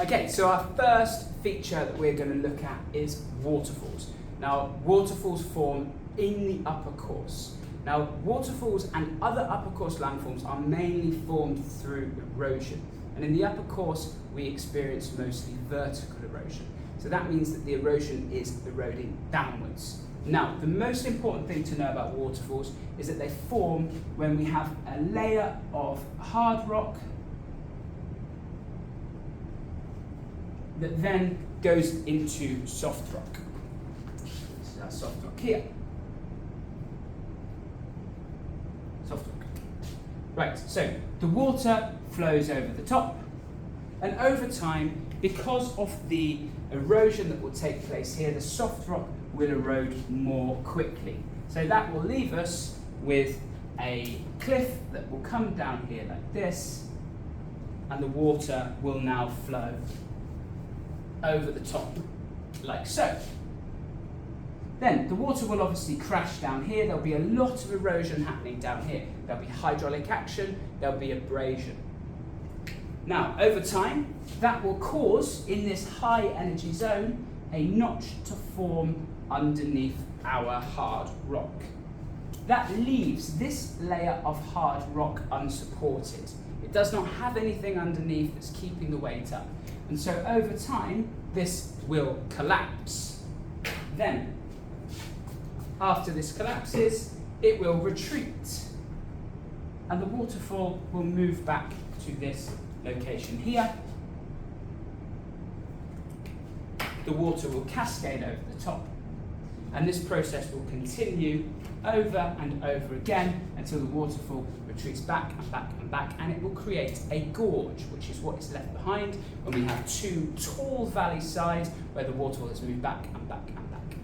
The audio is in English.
Okay, so our first feature that we're going to look at is waterfalls. Now, waterfalls form in the upper course. Now, waterfalls and other upper course landforms are mainly formed through erosion. And in the upper course, we experience mostly vertical erosion. So that means that the erosion is eroding downwards. Now, the most important thing to know about waterfalls is that they form when we have a layer of hard rock that then goes into soft rock. This is our soft rock here. Soft rock. Right, so the water flows over the top, and over time, because of the erosion that will take place here, the soft rock will erode more quickly. So that will leave us with a cliff that will come down here like this, and the water will now flow over the top, like so. Then the water will obviously crash down here. There'll be a lot of erosion happening down here. There'll be hydraulic action, there'll be abrasion. Now, over time, that will cause, in this high energy zone, a notch to form underneath our hard rock. That leaves this layer of hard rock unsupported. It does not have anything underneath that's keeping the weight up. And so over time, this will collapse. Then, after this collapses, it will retreat. And the waterfall will move back to this location here. The water will cascade over the top. And this process will continue over and over again until the waterfall retreats back and back and back, and it will create a gorge, which is what is left behind when we have two tall valley sides where the waterfall has moved back and back and back.